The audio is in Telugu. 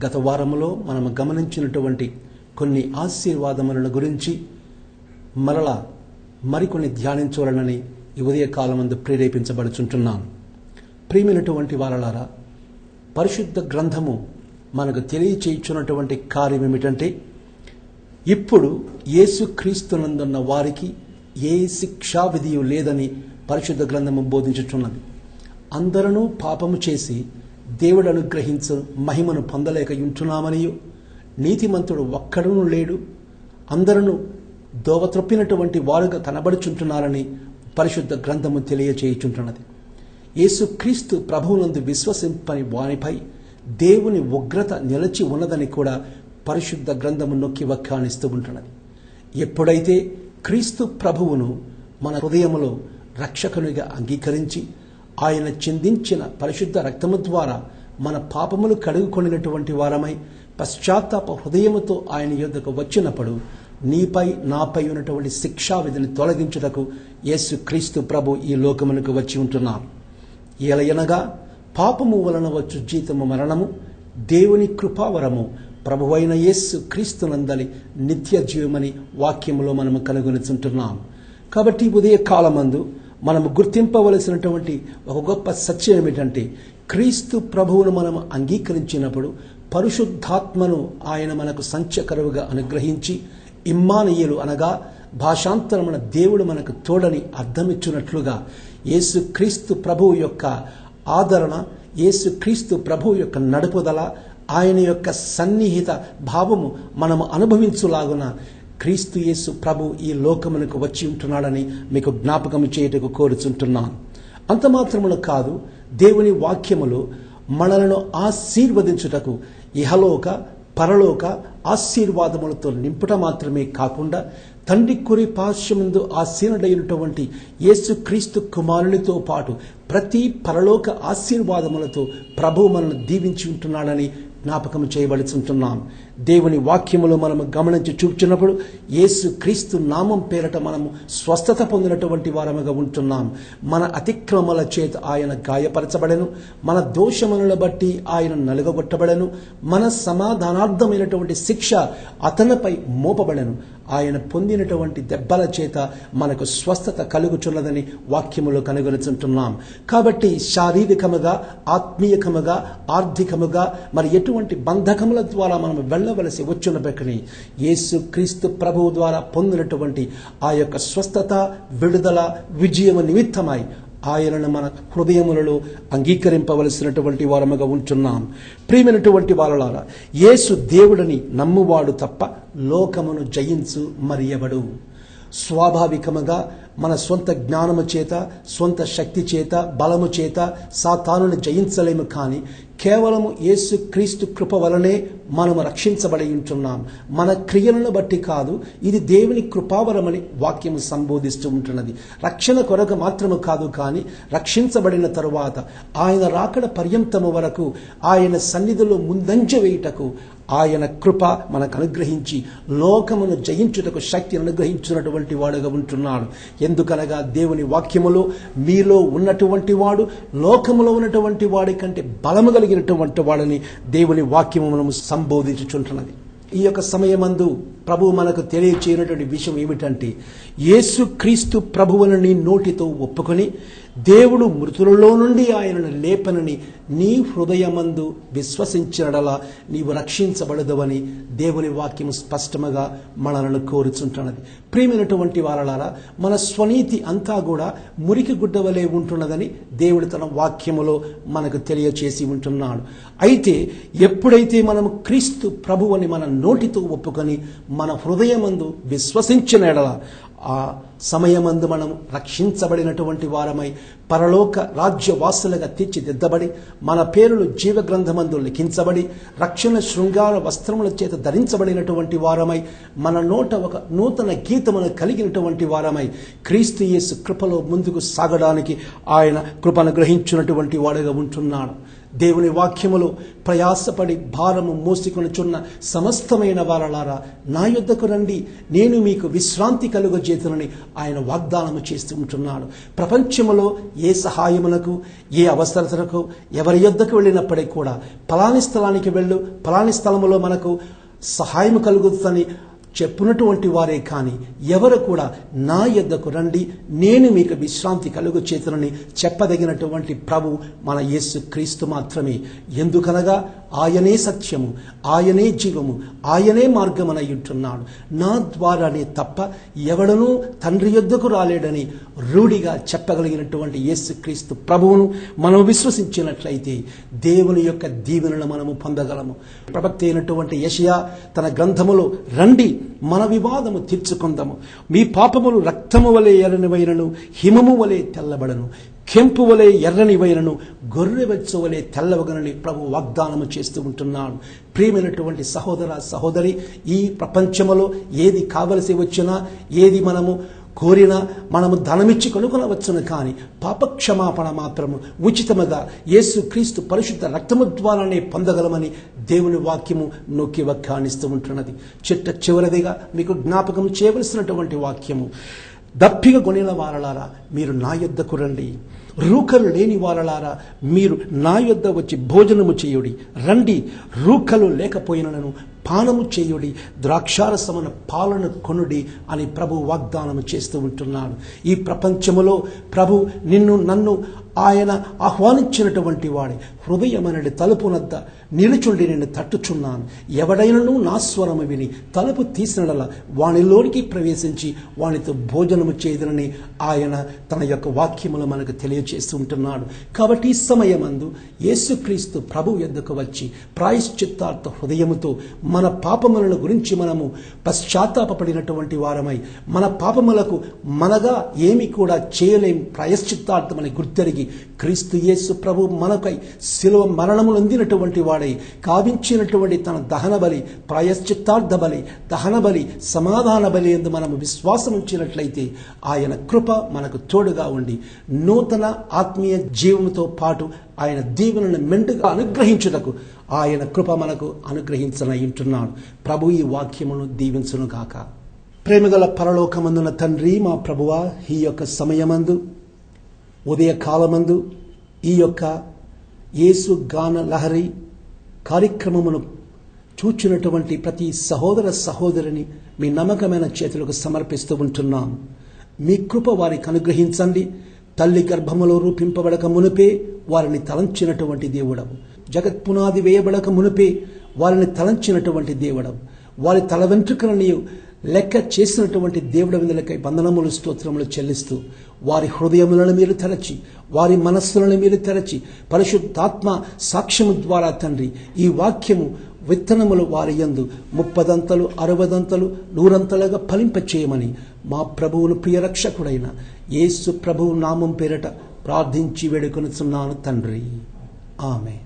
గత వారంలో మనం గమనించినటువంటి కొన్ని ఆశీర్వాదముల గురించి మరలా మరికొన్ని ధ్యానించాలని ఈ ఉదయకాలమందు ప్రేరేపించబడుచుంటున్నాను. ప్రియమైనటువంటి వారలారా, పరిశుద్ధ గ్రంథము మనకు తెలియచేయుచున్నటువంటి కార్యం ఏమిటంటే, ఇప్పుడు యేసుక్రీస్తునందున్న వారికి ఏ శిక్షా విధియు లేదని పరిశుద్ధ గ్రంథము బోధించుచున్నది. అందరూ పాపము చేసి దేవుడు అనుగ్రహించు మహిమను పొందలేక ఉంటున్నామనియు, నీతిమంతుడు ఒక్కడును లేడు, అందరూ దోవత్రొప్పినటువంటి వారుగా కనబడుచుంటున్నారని పరిశుద్ధ గ్రంథము తెలియచేయుచుంటున్నది. యేసుక్రీస్తు ప్రభువునందు విశ్వసింపని వానిపై దేవుని ఉగ్రత నిలిచి ఉన్నదని కూడా పరిశుద్ధ గ్రంథము నొక్కి వ్యాఖ్యానిస్తూ ఉంటున్నది. ఎప్పుడైతే క్రీస్తు ప్రభువును మన హృదయములో రక్షకునిగా అంగీకరించి ఆయన చిందించిన పరిశుద్ధ రక్తము ద్వారా మన పాపములు కడుగుకొనినటువంటి వారమై పశ్చాత్తాప హృదయముతో ఆయన యొద్దకు వచ్చినప్పుడు నీపై నాపై ఉన్నటువంటి శిక్షా విధిని తొలగించుటకు యేసుక్రీస్తు ప్రభు ఈ లోకమునకు వచ్చి ఉంటున్నారు. ఏలయనగా పాపము వలన వచ్చు జీతము మరణము, దేవుని కృపావరము ప్రభువైన యేసు క్రీస్తునందలి నిత్య జీవమని వాక్యములో మనము కనుగొనుచుంటున్నాం. కాబట్టి ఉదయ కాలమందు మనము గుర్తింపవలసినటువంటి ఒక గొప్ప సత్యం ఏమిటంటే, క్రీస్తు ప్రభువును మనము అంగీకరించినప్పుడు పరిశుద్ధాత్మను ఆయన మనకు సంచకరువుగా అనుగ్రహించి ఇమ్మానుయేలు అనగా భాషాంతరమున దేవుడు మనకు తోడని అర్థమిచ్చున్నట్లుగా యేసుక్రీస్తు ప్రభువు యొక్క ఆదరణ, యేసుక్రీస్తు ప్రభువు యొక్క నడుపుదల, ఆయన యొక్క సన్నిహిత భావము మనము అనుభవించులాగున క్రీస్తు యేసు ప్రభు ఈ లోకమునకు వచ్చి ఉంటున్నాడని మీకు జ్ఞాపకం చేయుటకు కోరుచుంటున్నాను. అంత మాత్రమును కాదు, దేవుని వాక్యములు మనలను ఆశీర్వదించుటకు ఇహలోక పరలోక ఆశీర్వాదములతో నింపుట మాత్రమే కాకుండా, తండ్రి కుడి పార్శ్వమందు ఆసీనుడైనటువంటి యేసుక్రీస్తు కుమారునితో పాటు ప్రతి పరలోక ఆశీర్వాదములతో ప్రభువు మనల్ని దీవించి ఉంటున్నాడని జ్ఞాపకం చేయబడుచుంటున్నాం. దేవుని వాక్యములో మనము గమనించి చూపుచున్నప్పుడు యేసుక్రీస్తు నామం పేరట మనము స్వస్థత పొందినటువంటి వారముగా ఉంటున్నాం. మన అతిక్రమల చేత ఆయన గాయపరచబడెను, మన దోషములను బట్టి ఆయన నలుగగొట్టబడెను, మన సమాధానార్థమైనటువంటి శిక్ష అతనిపై మోపబడెను, ఆయన పొందినటువంటి దెబ్బల చేత మనకు స్వస్థత కలుగుచున్నదని వాక్యములో కనుగొనుచుంటున్నాం. కాబట్టి శారీరకముగా, ఆత్మీయకముగా, ఆర్థికముగా మరి ఎటువంటి బంధకముల ద్వారా మనం వెళ్ళవలసి వచ్చున్నప్పటికీ యేసుక్రీస్తు ప్రభువు ద్వారా పొందినటువంటి ఆ యొక్క స్వస్థత, విడుదల, విజయము నిమిత్తమై ఆయనను మన హృదయములలో అంగీకరింపవలసినటువంటి వారముగా ఉంటున్నాం. ప్రియమైనటువంటి వారలారా, యేసు దేవుడని నమ్మువాడు తప్ప లోకమును జయించు మరి ఎవడు. స్వాభావికముగా మన సొంత జ్ఞానము చేత, సొంత శక్తి చేత, బలము చేత సాతానుని జయించలేము. కానీ కేవలము యేసుక్రీస్తు కృప వలనే మనము రక్షించబడి ఉంటున్నాం. మన క్రియలను బట్టి కాదు, ఇది దేవుని కృపావరమని వాక్యము సంబోధిస్తూ ఉంటున్నది. రక్షణ కొరకు మాత్రము కాదు, కానీ రక్షించబడిన తరువాత ఆయన రాకడ పర్యంతము వరకు ఆయన సన్నిధిలో ముందంజ వేయుటకు ఆయన కృప మనకు అనుగ్రహించి లోకమును జయించుటకు శక్తిని అనుగ్రహించినటువంటి వాడుగా ఉంటున్నాడు. ఎందుకనగా దేవుని వాక్యములో మీలో ఉన్నటువంటి వాడు లోకములో ఉన్నటువంటి వాడి కంటే బలము కలిగినటువంటి వాడని దేవుని వాక్యము మనము సంబోధించుచుంటున్నది. ఈ యొక్క సమయమందు ప్రభువు మనకు తెలియచేయనటువంటి విషయం ఏమిటంటే, యేసుక్రీస్తు ప్రభువును నీ నోటితో ఒప్పుకొని దేవుడు మృతులలో నుండి ఆయనను లేపనని నీ హృదయమందు విశ్వసించినడలా నీవు రక్షించబడదవని దేవుని వాక్యము స్పష్టముగా మనలను కోరుచుంటున్నది. ప్రియమైనటువంటి వారలారా, మన స్వనీతి అంతా కూడా మురికి గుడ్డ వలె ఉంటున్నదని దేవుడు తన వాక్యములో మనకు తెలియచేసి ఉంటున్నాడు. అయితే ఎప్పుడైతే మనము క్రీస్తు ప్రభువుని మన నోటితో ఒప్పుకొని మన హృదయమందు విశ్వసించిన ఎడల ఆ సమయమందు మనం రక్షించబడినటువంటి వారమై పరలోక రాజ్యవాసులుగా తీర్చిదిద్దబడి మన పేరులు జీవగ్రంథమందు లిఖించబడి రక్షణ శృంగార వస్త్రముల చేత ధరించబడినటువంటి వారమై మన నోట ఒక నూతన గీతమును కలిగినటువంటి వారమై క్రీస్తు యేసు కృపలో ముందుకు సాగడానికి ఆయన కృపను గ్రహించినటువంటి వాడుగా ఉంటున్నాడు. దేవుని వాక్యములో ప్రయాసపడి భారము మోసికొనుచున్న సమస్తమైన వారలారా, నా యొద్దకు రండి, నేను మీకు విశ్రాంతి కలుగజేతునని ఆయన వాగ్దానము చేస్తూ ఉంటున్నాడు. ప్రపంచములో ఏ సహాయములకు, ఏ అవసరతలకు ఎవరి యొద్దకు వెళ్ళినప్పటికీ కూడా పలాని స్థలానికి వెళ్ళు, పలాని స్థలములో మనకు సహాయం కలుగుతుందని చెప్పునటువంటి వారే కానీ ఎవరు కూడా నా యొద్దకు రండి, నేను మీకు విశ్రాంతి కలుగు చేతునని చెప్పదగినటువంటి ప్రభు మన యేసు క్రీస్తు మాత్రమే. ఎందుకనగా ఆయనే సత్యము, ఆయనే జీవము, ఆయనే మార్గమనై ఉంటున్నాడు. నా ద్వారానే తప్ప ఎవడనూ తండ్రి యొద్దకు రాలేడని రూఢిగా చెప్పగలిగినటువంటి యేసు క్రీస్తు ప్రభువును మనం విశ్వసించినట్లయితే దేవుని యొక్క దీవెనలను మనము పొందగలము. ప్రవక్త అయినటువంటి యెషయా తన గ్రంథములో, రండి మన వివాదము తీర్చుకుందాము, మీ పాపములు రక్తము వలె ఎర్రనివైనను హిమము వలె తెల్లబడను, కెంపు వలె ఎర్రనివైనను గొర్రెవెచ్చు వలె తెల్లవగనని ప్రభు వాగ్దానము చేస్తూ ఉంటున్నాడు. ప్రియమైనటువంటి సహోదర సహోదరి, ఈ ప్రపంచములో ఏది కావలసి వచ్చినా, ఏది మనము కోరినా మనము ధనమిచ్చి కొనుకొనవచ్చును, కానీ పాపక్షమాపణ మాత్రము ఉచితముగా యేసు క్రీస్తు పరిశుద్ధ రక్తము ద్వారానే పొందగలమని దేవుని వాక్యము నొక్కి వక్కానిస్తూ ఉంటున్నది. చివరిదిగా మీకు జ్ఞాపకం చేయవలసినటువంటి వాక్యము, దప్పిక కొనిన వారలారా మీరు నా యొద్దకు రండి, రూకలు లేని వారలారా మీరు నా యొద్ద వచ్చి భోజనము చేయుడి. రండి, రూకలు లేకపోయినను పానము చేయుడి, ద్రాక్షారసమున పాలను కొనుడి అని ప్రభు వాగ్దానము చేస్తూ ఉంటున్నాడు. ఈ ప్రపంచములో ప్రభు నన్ను ఆయన ఆహ్వానించినటువంటి వాడి హృదయమనడి తలుపునద్ద నిలుచుండి నేను తట్టుచున్నాను. ఎవడైనను నా స్వరము విని తలుపు తీసినడలా వానిలోనికి ప్రవేశించి వానితో భోజనము చేయదనని ఆయన తన యొక్క వాక్యములు మనకు తెలియజేస్తూ ఉంటున్నాడు. కాబట్టి ఈ సమయమందు యేసుక్రీస్తు ప్రభు యొద్దకు వచ్చి ప్రాయశ్చిత్తార్థ హృదయముతో మన పాపములను గురించి మనము పశ్చాత్తాపడినటువంటి వారమై, మన పాపములకు మనగా ఏమి కూడా చేయలేం ప్రాయశ్చిత్తార్థమని గుర్తెరిగి క్రీస్తు యేసు ప్రభు మనకై శిలువ మరణములు అందినటువంటి వాడై కావించినటువంటి తన దహన బలి, ప్రాయశ్చిత్తార్థ బలి, దహన బలి, సమాధాన బలి యందు మనము విశ్వాసం ఉంచినట్లయితే ఆయన కృప మనకు తోడుగా ఉండి నూతన ఆత్మీయ జీవముతో పాటు ఆయన దీవెనలను మెండుగా అనుగ్రహించుటకు ఆయన కృప మనకు అనుగ్రహించనయింటున్నాడు. ప్రభు ఈ వాక్యమును దీవించును గాక. ప్రేమగల పరలోకమందున తండ్రి, మా ప్రభువా, ఈ యొక్క సమయమందు ఉదయకాలమందు ఈ యొక్క యేసు గాన లహరి కార్యక్రమమును చూచినటువంటి ప్రతి సహోదర సహోదరిని మీ నమ్మకమైన చేతులకు సమర్పిస్తూ ఉంటున్నాం. మీ కృప వారికి అనుగ్రహించండి. తల్లి గర్భములో రూపింపబడక మునిపే వారిని తలంచినటువంటి దేవుడవు, జగత్పునాది వేయబడక మునిపే వారిని తలంచినటువంటి దేవుడవు, వారి తల వెంట్రుకలను లెక్క చేసినటువంటి దేవుడి విందులకై వందనములు స్తోత్రములు చెల్లిస్తూ వారి హృదయములను మీరు తెరచి, వారి మనస్సులను మీరు తెరచి పరిశుద్ధాత్మ సాక్ష్యము ద్వారా తండ్రి ఈ వాక్యము విత్తనములు వారి యందు 30 60 100 ఫలింపచేయమని మా ప్రభువును ప్రియరక్షకుడైన యేసు ప్రభువు నామం పేరట ప్రార్థించి వేడుకొనుచున్నాను తండ్రి. ఆమెన్.